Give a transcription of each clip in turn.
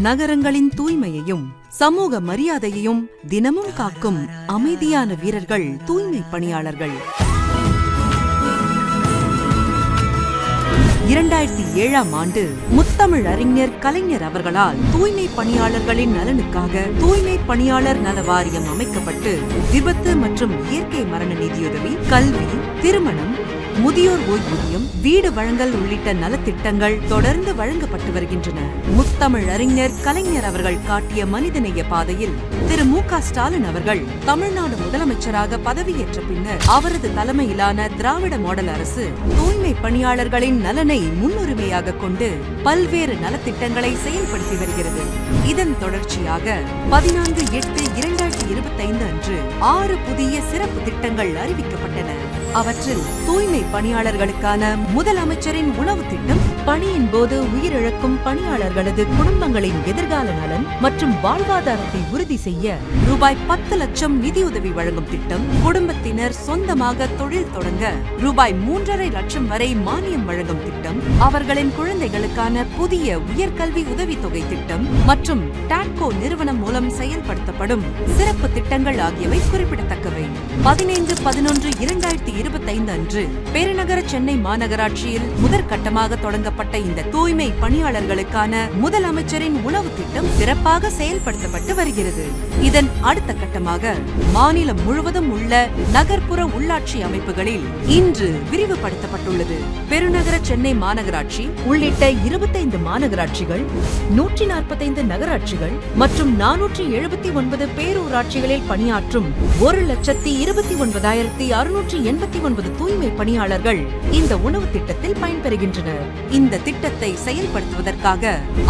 நகரங்களின் தூய்மையையும் சமூக மரியாதையையும் தினமும் காக்கும் அமைதியான வீரர்கள் தூய்மை பணியாளர்கள். 2007ஆம் ஆண்டு முத்தமிழ் அறிஞர் கலைஞர் அவர்களால் தூய்மை பணியாளர்களின் நலனுக்காக தூய்மை பணியாளர் நல வாரியம் அமைக்கப்பட்டு விபத்து மற்றும் இயற்கை மரண நிதியுதவி, கல்வி, திருமணம், முதியோர் ஓய்வூதியம், வீடு வழங்கல் உள்ளிட்ட நலத்திட்டங்கள் தொடர்ந்து வழங்கப்பட்டு வருகின்றன. முத்தமிழ் அறிஞர் கலைஞர் அவர்கள் காட்டிய மனிதநேய பாதையில் திரு மு.க. ஸ்டாலின் அவர்கள் தமிழ்நாடு முதலமைச்சராக பதவியேற்ற பின்னர் அவரது தலைமையிலான திராவிட மாடல் அரசு தூய்மை பணியாளர்களின் நலனை முன்னுரிமையாக கொண்டு பல்வேறு நலத்திட்டங்களை செயல்படுத்தி வருகிறது. இதன் தொடர்ச்சியாக 14/8/2025 அன்று 6 புதிய சிறப்பு திட்டங்கள் அறிவிக்கப்பட்டன. அவற்றில் தூய்மை பணியாளர்களுக்கான முதலமைச்சரின் உணவு திட்டம், பணியின் போது உயிரிழக்கும் பணியாளர்களது குடும்பங்களின் எதிர்கால நலன் மற்றும் வாழ்வாதாரத்தை உறுதி செய்ய ரூபாய் 10 லட்சம் நிதியுதவி வழங்கும் திட்டம், குடும்பத்தினர் சொந்தமாக தொழில் தொடங்க ரூபாய் 3.5 லட்சம் வரை மானியம் வழங்கும் திட்டம், அவர்களின் குழந்தைகளுக்கான புதிய உயர்கல்வி உதவித்தொகை திட்டம் மற்றும் டாட்கோ நிறுவனம் மூலம் செயல்படுத்தப்படும் சிறப்பு திட்டங்கள் ஆகியவை குறிப்பிடத்தக்கவை. 15/11/2025 அன்று பெருநகர சென்னை மாநகராட்சியில் முதற்கட்டமாக தொடங்கப்பட்ட இந்த தூய்மை பணியாளர்களுக்கான முதலமைச்சரின் உணவு திட்டம் சிறப்பாக செயல்படுத்தப்பட்டு வருகிறது. இதன் அடுத்த கட்டமாக மாநிலம் முழுவதும் உள்ள நகர்ப்புற உள்ளாட்சி அமைப்புகளில் இன்று விரிவுபடுத்தப்பட்டுள்ளது. பெருநகர சென்னை மாநகராட்சி உள்ளிட்ட 25 மாநகராட்சிகள், 145 நகராட்சிகள் மற்றும் 479 பேரூராட்சிகளில் பணியாற்றும் 1,29,689 தூய்மை பணியாளர்கள் இந்த உணவு திட்டத்தில் பயன்பெறுகின்றனர். இந்த திட்டத்தை செயல்படுத்துவதற்காக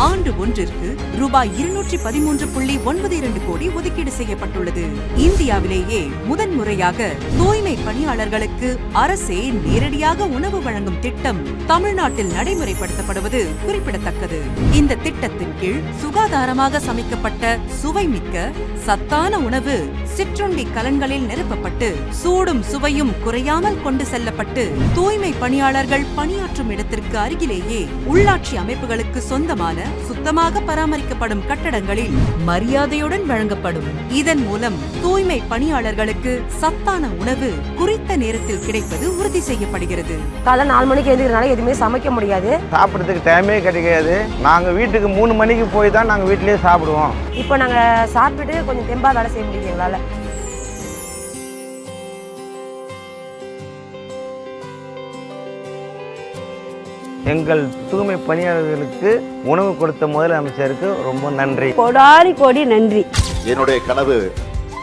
ஆண்டு ஒன்றிற்கு ரூபாய் 213.92 கோடி ஒதுக்கீடு செய்யப்பட்டுள்ளது. இந்தியாவிலேயே முதன்முறையாக தூய்மை பணியாளர்களுக்கு அரசே நேரடியாக உணவு வழங்கும் திட்டம் தமிழ்நாட்டில் நடைமுறைப்படுத்தப்படுவது குறிப்பிடத்தக்கது. இந்த திட்டத்தின் கீழ் சுகாதாரமாக சமைக்கப்பட்ட சுவைமிக்க சத்தான உணவு சிற்றுண்டி கலன்களில் நிரப்பப்பட்டு சூடும் சுவையும் குறையாமல் கொண்டு செல்லப்பட்டு தூய்மை பணியாளர்கள் பணியாற்றும் இடத்திற்கு அருகிலேயே உள்ளாட்சி அமைப்புகளுக்கு சொந்தமான சுத்தமாக பராமரிக்கப்படும் கட்டடங்களில் மரியாதையுடன் வழங்கப்படும். இதன் மூலம் தூய்மை பணியாளர்களுக்கு சத்தான உணவு குறித்த நேரத்தில் கிடைப்பது உறுதி செய்யப்படுகிறது. காலை 4 மணிக்கு எழுந்திருக்கனால எதுவுமே சமைக்க முடியாது, சாப்பிட்றதுக்கு டைமே கிடைக்காது. நாங்க வீட்டுக்கு 3 மணிக்கு போய் தான் நாங்க வீட்டிலேயே சாப்பிடுவோம். இப்போ நாங்க சாப்பிட்டுட்டு கொஞ்சம் தெம்பா வேலை செய்ய முடியுது எங்களால. எங்கள் தூய்மை பணியாளர்களுக்கு உணவு கொடுத்த முதலமைச்சருக்கு ரொம்ப நன்றி. கோடாரி கோடி நன்றி. என்னுடைய கனவு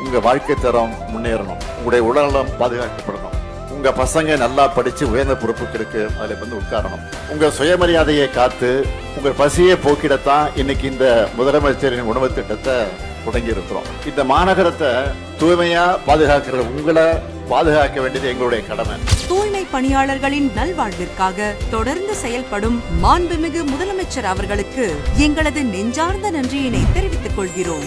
உங்க வாழ்க்கை தரம் முன்னேறணும், உங்களுடைய உடல்நலம் பாதுகாக்கப்படணும், உங்க பசங்க நல்லா படிச்சு உயர்ந்த பொறுப்புகளுக்கு அதில் வந்து உட்காரணும், உங்க சுயமரியாதையை காத்து உங்க பசியை போக்கிடத்தான் இன்னைக்கு இந்த முதலமைச்சரின் உணவு திட்டத்தை தொடங்கி இருக்கிறோம். இந்த மாநகரத்தை தூய்மையா பாதுகாக்கிற உங்களை பாதுகாக்க வேண்டியது எங்களுடைய கடமை. தூய்மை பணியாளர்களின் நல்வாழ்விற்காக தொடர்ந்து செயல்படும் மாண்புமிகு முதலமைச்சர் அவர்களுக்கு எங்களது நெஞ்சார்ந்த நன்றியினை தெரிவித்துக் கொள்கிறோம்.